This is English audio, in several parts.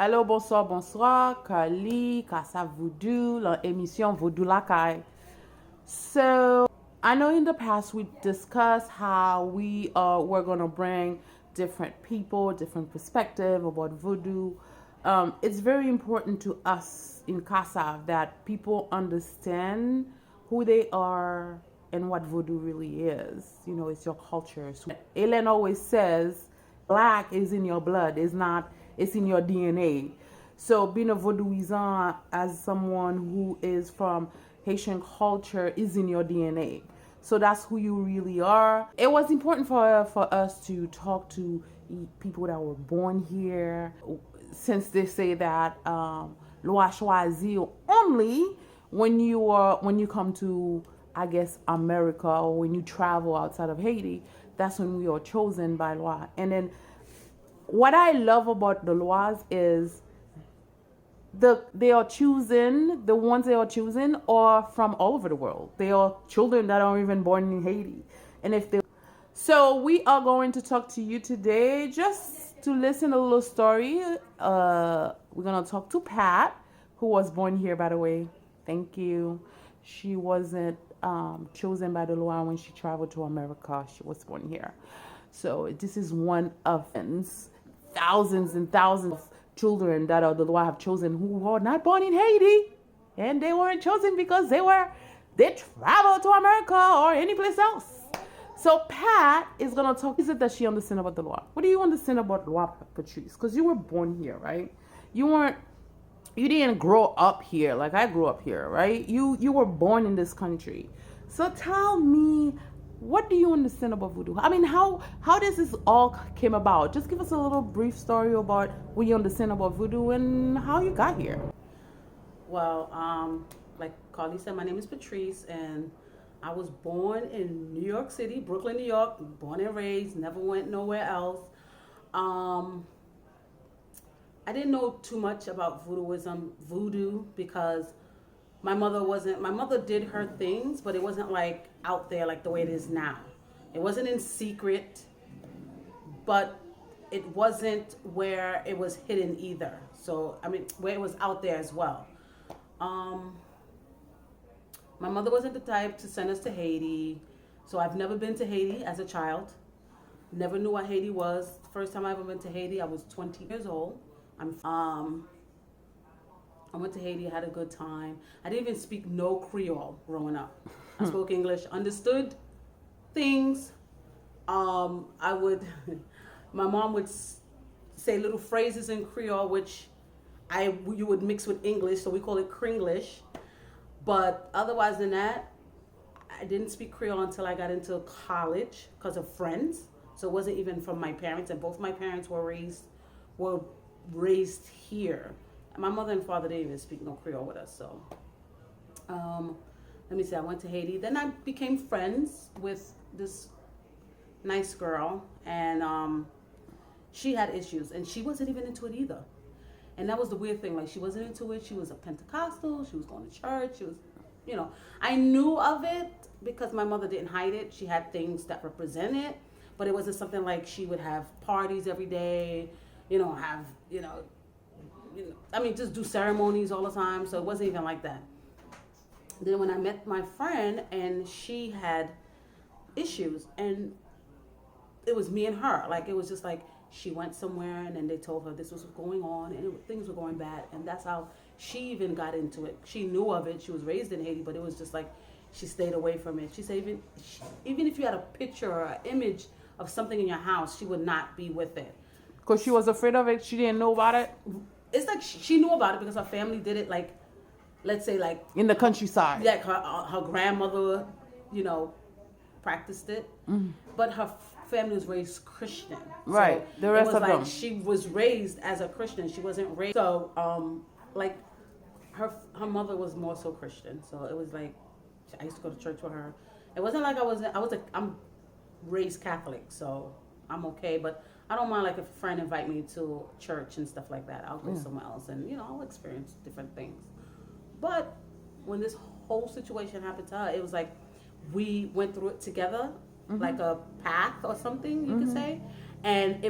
Allô, bonsoir, bonsoir. Kali, KSAV Vodou, l'émission Vodou Lakai. So, I know in the past we discussed how we're going to bring different people, different perspective about voodoo. It's very important to us in KSAV that people understand who they are and what voodoo really is. You know, it's your culture. So, Ellen always says, black is in your blood. It's in your DNA. So being a Vodouisan as someone who is from Haitian culture is in your DNA. So that's who you really are. It was important for us to talk to people that were born here, since they say that loi choisie only when you come to, I guess, America, or when you travel outside of Haiti. That's when we are chosen by loi. And then what I love about the laws is the ones they are choosing are from all over the world. They are children that are even born in Haiti. And if they So we are going to talk to you today just to listen a little story. We're gonna talk to Pat, who was born here, by the way. Thank you. She wasn't chosen by the law when she traveled to America. She was born here. So this is one of thousands and thousands of children that the law have chosen who are not born in Haiti, and they weren't chosen because they traveled to America or any place else. So Pat is gonna talk. Is it that she understands about the law? What do you understand about law, Patrice? Because you were born here, right? You didn't grow up here like I grew up here, right? You were born in this country. So tell me, what do you understand about voodoo? I mean, how does this all came about? Just give us a little brief story about what you understand about voodoo and how you got here. Well, like Carly said, my name is Patrice, and I was born in New York City, Brooklyn, New York, born and raised, never went nowhere else. I didn't know too much about voodoo, because my mother did her things, but it wasn't like out there like the way it is now. It wasn't in secret, but it wasn't where it was hidden either. So, I mean, where it was out there as well. My mother wasn't the type to send us to Haiti, so I've never been to Haiti as a child. Never knew what Haiti was. The first time I ever went to Haiti, I was 20 years old. I went to Haiti, had a good time. I didn't even speak no Creole growing up. I spoke English, understood things. My mom would say little phrases in Creole, which you would mix with English, so we call it Kringlish. But otherwise than that, I didn't speak Creole until I got into college because of friends. So it wasn't even from my parents, and both my parents were raised here. My mother and father didn't even speak no Creole with us. So let me see, I went to Haiti. Then I became friends with this nice girl, and she had issues, and she wasn't even into it either. And that was the weird thing. Like, she wasn't into it. She was a Pentecostal. She was going to church. She was, I knew of it because my mother didn't hide it. She had things that represent it, but it wasn't something like she would have parties every day, just do ceremonies all the time. So it wasn't even like that. Then when I met my friend, and she had issues, and it was me and her. Like, it was just like, she went somewhere, and then they told her this was going on, and things were going bad, and that's how she even got into it. She knew of it. She was raised in Haiti, but it was just like she stayed away from it. She said even if you had a picture or an image of something in your house, she would not be with it. Because she was afraid of it? She didn't know about it? It's like she knew about it because her family did it, like, let's say, like... in the countryside. Like, her grandmother, practiced it. Mm-hmm. But her family was raised Christian. Right. So the rest of them. She was raised as a Christian. She wasn't raised. So, her mother was more so Christian. So it was like, I used to go to church with her. It wasn't like I'm raised Catholic, so I'm okay. But I don't mind, like, if a friend invite me to church and stuff like that. I'll go somewhere else, and I'll experience different things. But when this whole situation happened to her, it was like we went through it together, like a path or something you could say.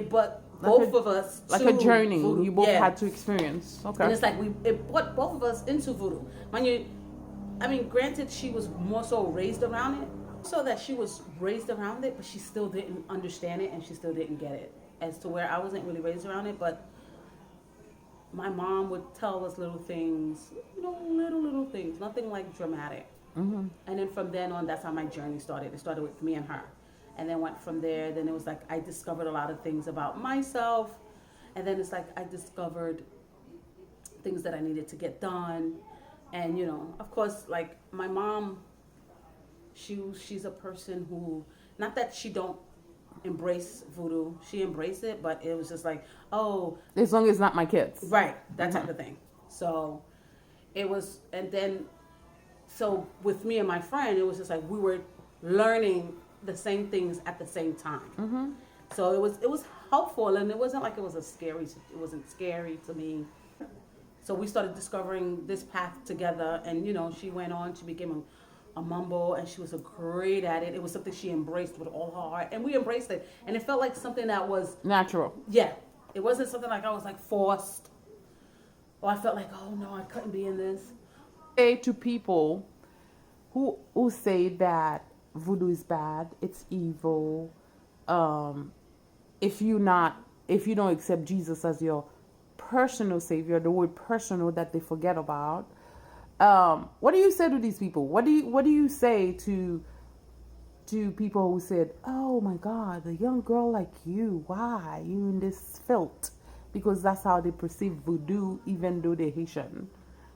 But both of us like to a journey. voodoo. You both Yeah. had to experience. Okay. And it's like it brought both of us into voodoo. Granted, she was more so raised around it, so that she was raised around it, but she still didn't understand it and she still didn't get it. As to where I wasn't really raised around it, but my mom would tell us little things, little things, nothing like dramatic. Mm-hmm. And then from then on, that's how my journey started. It started with me and her, and then went from there. Then it was like I discovered a lot of things about myself, and then it's like I discovered things that I needed to get done, and of course, like my mom, she's a person who, not that she don't embrace voodoo, she embraced it, but it was just like, oh, as long as it's not my kids, right, that type of thing. So it was, and then so with me and my friend, it was just like we were learning the same things at the same time. Mm-hmm. So it was helpful, and it wasn't like it wasn't scary to me. So we started discovering this path together, and she went on, she became a mumble, and she was great at it. It was something she embraced with all her heart, and we embraced it, and it felt like something that was natural. Yeah, it wasn't something like I was like forced, or I felt like, oh no, I couldn't be in this. Say to people who say that voodoo is bad, it's evil, if you don't accept Jesus as your personal savior, the word personal that they forget about, what do you say to these people? What do you say to people who said, oh my God, a young girl like you, why you in this filth? Because that's how they perceive voodoo, even though they're Haitian,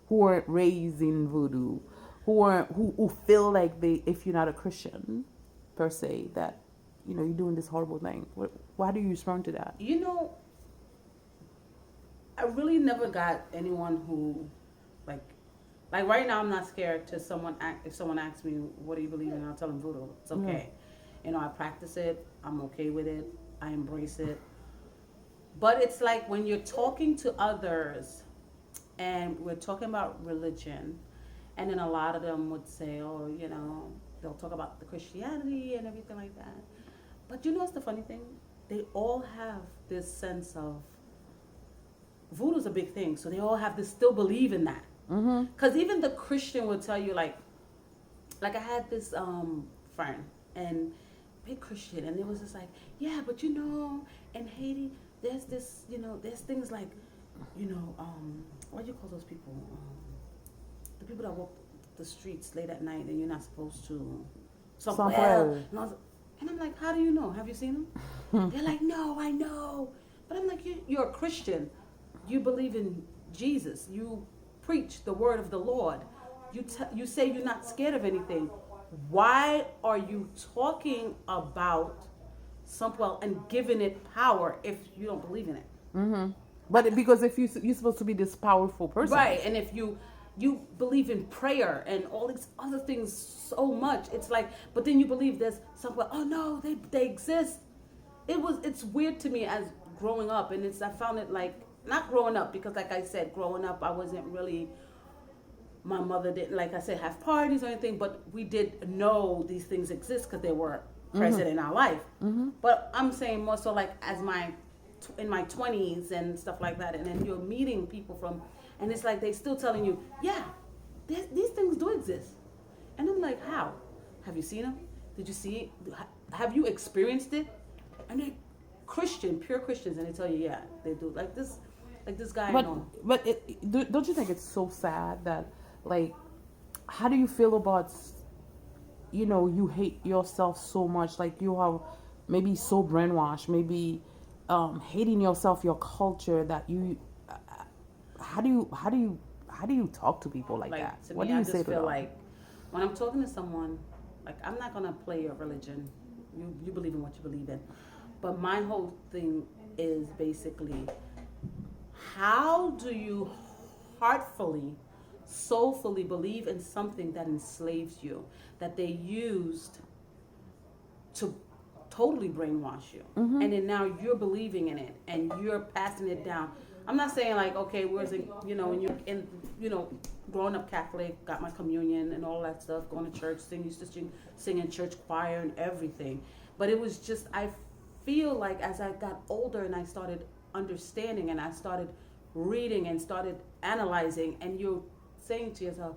who weren't raised in voodoo, who feel like if you're not a Christian per se, that you're doing this horrible thing. Why do you respond to that? I really never got anyone who like right now I'm not scared to if someone asks me, what do you believe in, I'll tell them voodoo. It's okay. I practice it, I'm okay with it, I embrace it. But it's like when you're talking to others and we're talking about religion, and then a lot of them would say, oh, they'll talk about the Christianity and everything like that. But what's the funny thing? They all have this sense of voodoo's a big thing, so they all have to still believe in that. Because even the Christian will tell you, like I had this friend, and big Christian, and it was just like, yeah, but in Haiti, there's this, there's things like, what do you call those people? The people that walk the streets late at night and you're not supposed to. Somewhere. And I'm like, how do you know? Have you seen them? They're like, no, I know. But I'm like, you're a Christian. You believe in Jesus. You preach the word of the Lord. You say you're not scared of anything. Why are you talking about something and giving it power if you don't believe in it? Mm-hmm. But because if you're supposed to be this powerful person, right? And if you believe in prayer and all these other things so much, it's like, but then you believe there's somewhere. Oh no, they exist. It's weird to me as growing up, and I found it like, not growing up, because like I said, growing up I wasn't really. My mother didn't, like I said, have parties or anything, but we did know these things exist because they were present in our life. Mm-hmm. But I'm saying more so like in my 20s and stuff like that, and then you're meeting people from, and it's like they still telling you, yeah, these things do exist. And I'm like, how? Have you seen them? Did you see it? Have you experienced it? And they're Christian, pure Christians, and they tell you, yeah, they do. Like this guy. But don't you think it's so sad that, like, how do you feel about, you hate yourself so much, like you are maybe so brainwashed, maybe hating yourself, your culture, that you how do you talk to people like that? To What me, do you I say just to feel them? like when I'm talking to someone, like, I'm not gonna play your religion. You believe in what you believe in, but my whole thing is basically, how do you heartfully, soulfully believe in something that enslaves you, that they used to totally brainwash you, and then now you're believing in it and you're passing it down. I'm not saying like, okay, where's it, when you're in, growing up Catholic, got my communion and all that stuff, going to church, used to sing in church choir and everything, but it was just, I feel like as I got older and I started understanding and I started reading and started analyzing, and you're saying to yourself,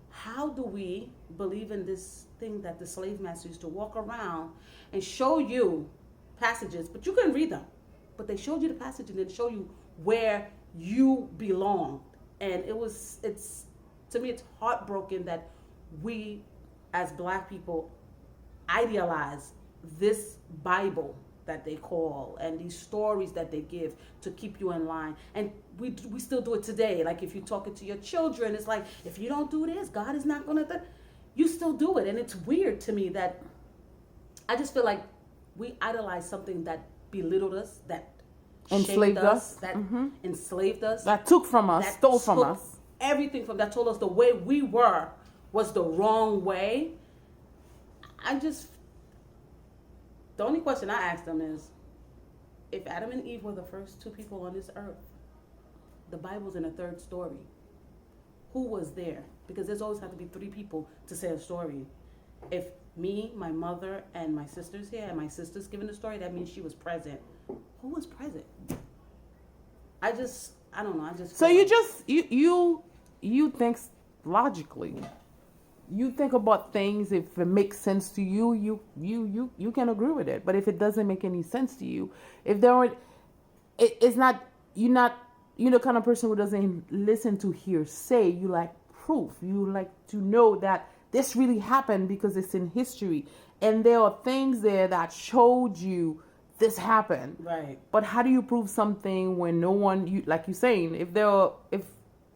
how do we believe in this thing that the slave master used to walk around and show you passages, but you couldn't read them, but they showed you the passage and then show you where you belong. And it's to me, it's heartbroken that we as Black people idealize this Bible that they call and these stories that they give to keep you in line. And we still do it today. Like if you're talking to your children, it's like, if you don't do this, God is not going to, you still do it. And it's weird to me that I just feel like we idolize something that belittled us, that enslaved us, that enslaved us, that took from us, stole from us. Everything from that told us the way we were was the wrong way. The only question I asked them is, if Adam and Eve were the first two people on this earth, the Bible's in a third story, who was there? Because there's always had to be three people to say a story. If me, my mother, and my sister's here, and my sister's giving the story, that means she was present. Who was present? I don't know. So you think logically. You think about things. If it makes sense to you, you can agree with it. But if it doesn't make any sense to you, if there aren't, it's not, you're the kind of person who doesn't listen to hearsay. You like proof. You like to know that this really happened because it's in history, and there are things there that showed you this happened. Right. But how do you prove something when no one, like you're saying, if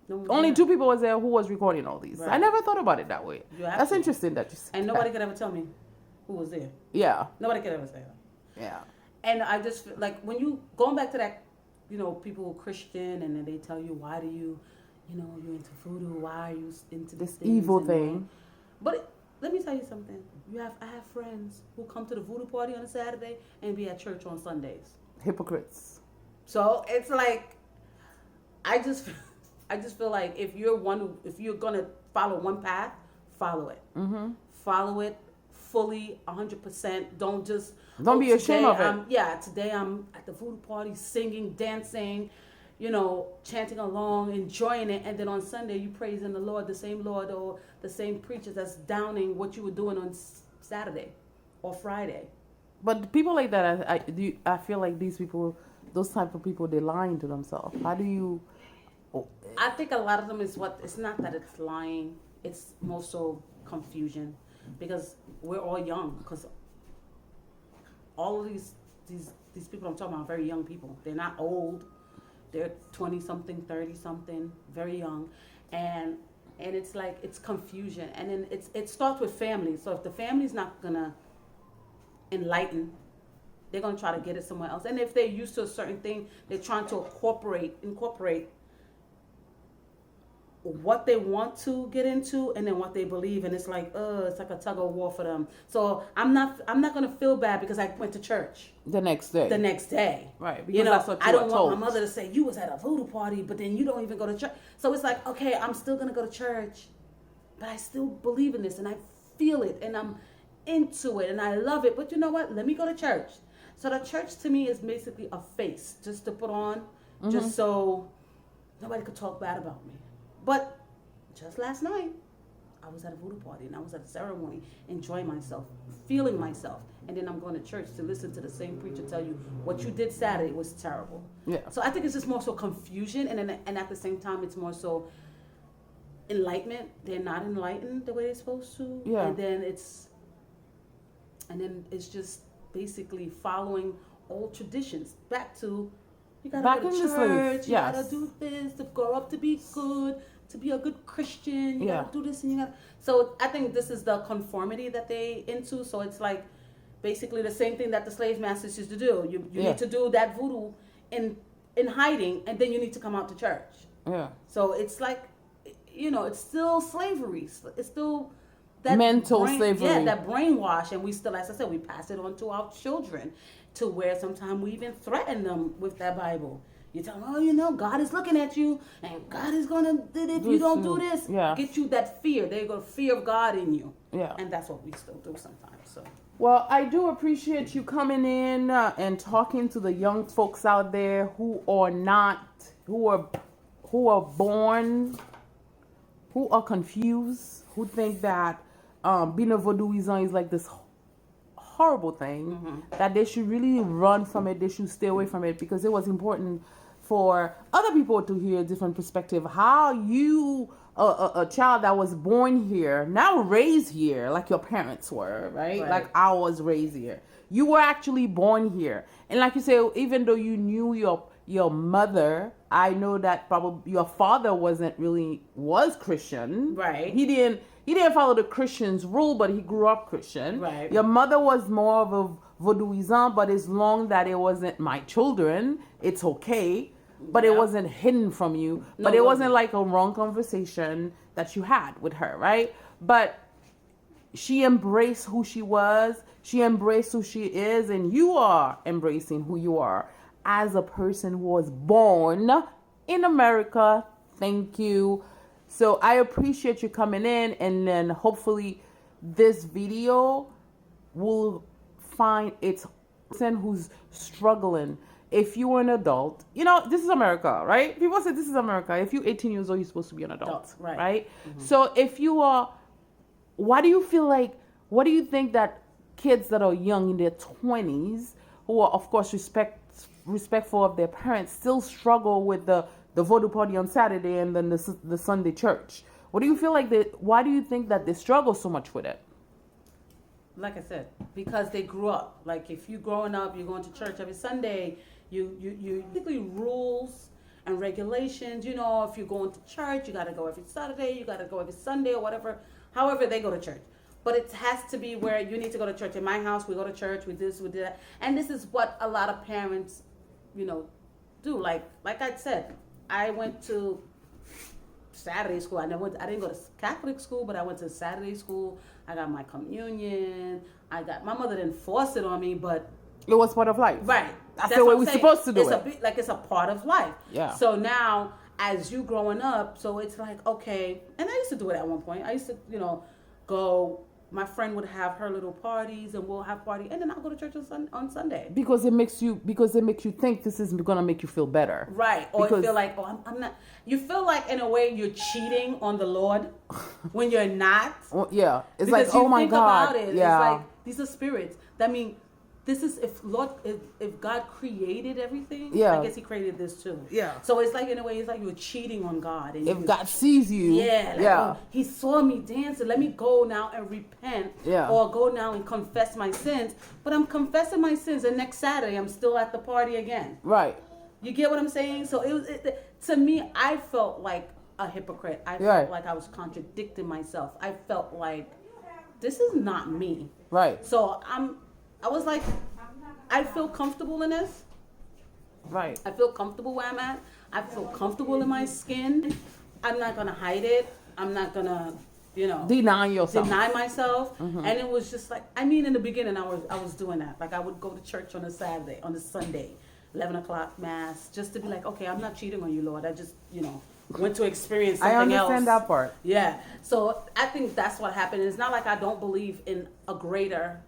only two people was there who was recording all these? Right. I never thought about it that way. That's interesting that you said. And nobody could ever tell me who was there. Yeah. Nobody could ever say that. Yeah. And I just feel like when you going back to that, people who are Christian and then they tell you, why do you, you're into voodoo? Why are you into this evil thing? But let me tell you something. I have friends who come to the voodoo party on a Saturday and be at church on Sundays. Hypocrites. So it's like, I just feel like if you're gonna follow one path, follow it. Mm-hmm. Follow it fully, 100%. Don't be ashamed of it. Today I'm at the voodoo party, singing, dancing, chanting along, enjoying it, and then on Sunday you praising the Lord, the same Lord or the same preacher that's downing what you were doing on Saturday or Friday. But people like that, I feel like these people, those type of people, they're lying to themselves. How do you? I think a lot of them it's not that it's lying, it's more so confusion, because we're all young, because all of these people I'm talking about are very young people. They're not old. They're 20-something, 30-something, very young. And it's like, it's confusion. And then it starts with family. So if the family's not going to enlighten, they're going to try to get it somewhere else. And if they're used to a certain thing, they're trying to incorporate what they want to get into and then what they believe, and it's like a tug of war for them. So I'm not gonna feel bad because I went to church the next day. Right. Because that's what I don't want my mother to say you was at a voodoo party, but then you don't even go to church. So it's like, okay, I'm still gonna go to church, but I still believe in this and I feel it and I'm into it and I love it. But you know what? Let me go to church. So the church to me is basically a face just to put on, just so nobody could talk bad about me. But just last night, I was at a voodoo party and I was at a ceremony, enjoying myself, feeling myself. And then I'm going to church to listen to the same preacher tell you what you did Saturday was terrible. Yeah. So I think it's just more so confusion, and at the same time, it's more so enlightenment. They're not enlightened the way they're supposed to. Yeah. And then it's just basically following old traditions. Back to, you gotta go to church, you gotta do this to grow up to be good, to be a good Christian, you gotta do this and you gotta. So I think this is the conformity that they into. So it's like basically the same thing that the slave masters used to do. You need to do that voodoo in hiding, and then you need to come out to church. Yeah. So it's like, it's still slavery. It's still that mental slavery. Yeah, that brainwash, and we still, as I said, we pass it on to our children, to where sometimes we even threaten them with that Bible. You tell them, oh, God is looking at you, and God is gonna do it if you don't do this. Yeah. Get you that fear. There you go, fear of God in you. Yeah. And that's what we still do sometimes. So. Well, I do appreciate you coming in and talking to the young folks out there who are born, who are confused, who think that being a Vodouisan is like this horrible thing, that they should really run from it, they should stay away from it, because it was important for other people to hear a different perspective. How you, a child that was born here, now raised here, like your parents were, right? Like I was raised here. You were actually born here. And like you say, even though you knew your mother, I know that probably your father was Christian. Right. He didn't follow the Christian's rule, but he grew up Christian. Right. Your mother was more of a Vodouisan, but as long that it wasn't my children, it's okay. But it wasn't hidden from you. No, but it wasn't like a wrong conversation that you had with her, right? But she embraced who she was. She embraced who she is. And you are embracing who you are as a person who was born in America. Thank you. So I appreciate you coming in. And then hopefully this video will find its person who's struggling. If you were an adult, this is America, right? People say this is America. If you're 18 years old, you're supposed to be an adult, right? So if you are, what do you think that kids that are young in their 20s, who are of course respectful of their parents, still struggle with the Vodou party on Saturday and then the Sunday church? What do you feel like why do you think that they struggle so much with it? Like I said, because they grew up. Like if you're growing up, you're going to church every Sunday, you basically rules and regulations. If you're going to church, you got to go every Saturday, you got to go every Sunday or whatever, however they go to church. But it has to be where you need to go to church. In my house, we go to church, we do that. And this is what a lot of parents, do. Like I said, I went to Saturday school. I didn't go to Catholic school, but I went to Saturday school. I got my communion. My mother didn't force it on me, but it was part of life. Right. That's the way we're supposed to do it. It's a part of life. Yeah. So now, as you growing up, so it's like, okay. And I used to do it at one point. I used to, go. My friend would have her little parties, and we'll have party, and then I'll go to church on Sunday. Because it makes you think this is gonna make you feel better. Right. Or you feel like, I'm not. You feel like in a way you're cheating on the Lord when you're not. Yeah. It's because like, oh my God. About it, yeah. It's like these are spirits. That mean. This is if God created everything, yeah. I guess He created this too. Yeah. So it's like in a way, it's like you're cheating on God. And if God sees you, yeah. He saw me dancing. Let me go now and repent. Yeah. Or go now and confess my sins. But I'm confessing my sins, and next Saturday I'm still at the party again. Right. You get what I'm saying? So to me, I felt like a hypocrite. I felt like I was contradicting myself. I felt like this is not me. Right. So I was like, I feel comfortable in this. Right. I feel comfortable where I'm at. I feel comfortable in my skin. I'm not going to hide it. I'm not going to, deny yourself. Deny myself. Mm-hmm. And it was just like, in the beginning, I was doing that. Like I would go to church on a Sunday, 11 o'clock mass, just to be like, okay, I'm not cheating on you, Lord. I just, went to experience something else. I understand that part. Yeah. So I think that's what happened. It's not like I don't believe in a greater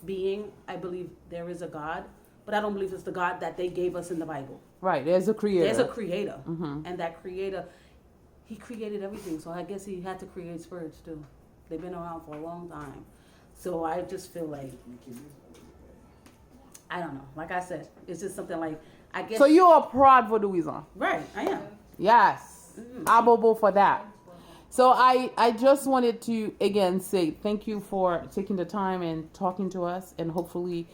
being. I believe there is a God, but I don't believe it's the God that they gave us in the Bible. Right. There's a creator. There's a creator. Mm-hmm. And that creator, He created everything. So I guess He had to create spirits too. They've been around for a long time. So I just feel like, I don't know. Like I said, it's just something like, I guess. So you're a proud Vodouisan. Right. I am. Yes. Mm-hmm. I'm able for that. So I just wanted to, again, say thank you for taking the time and talking to us. And hopefully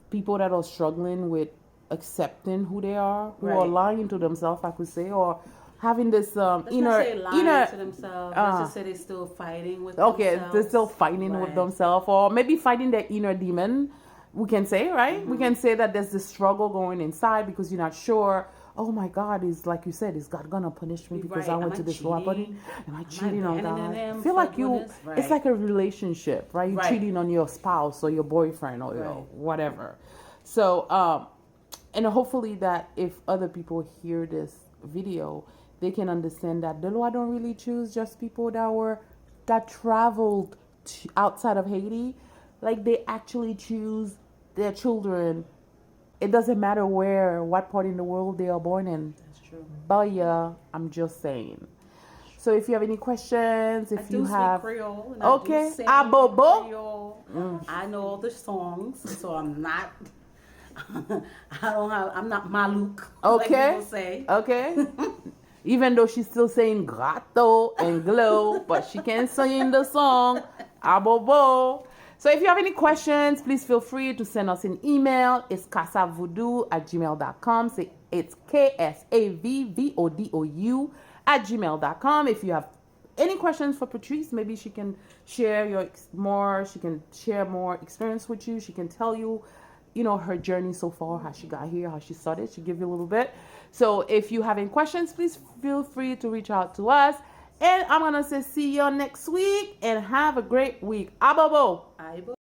people that are struggling with accepting who they are, who are lying to themselves, I could say, or having this Let's inner... not say lying to themselves. Let's just say they're still fighting with themselves. Okay, they're still fighting with themselves, or maybe fighting their inner demon, we can say, right? Mm-hmm. We can say that there's this struggle going inside because you're not sure... Oh my God, is like you said, is God gonna punish me because I went to this party? Am I cheating on God? I feel like it's like a relationship, right? You're cheating on your spouse or your boyfriend or your whatever. So and hopefully that if other people hear this video, they can understand that the law don't really choose just people that traveled outside of Haiti. Like they actually choose their children. It doesn't matter what part in the world they are born in. That's true. But yeah, I'm just saying. So if you have any questions, if you have Creole, and okay, I do sing abobo. Creole. I know all the songs, so I'm not. I'm not Maluk. Okay. Like people say. Okay. Even though she's still saying grotto and glow, but she can sing the song abobo. So if you have any questions, please feel free to send us an email. It's ksavvodou@gmail.com. So it's KSAVVODOU@gmail.com. If you have any questions for Patrice, maybe she can share she can share more experience with you. She can tell you, her journey so far, how she got here, how she started. She'll give you a little bit. So if you have any questions, please feel free to reach out to us. And I'm going to say see you next week and have a great week. Abobo.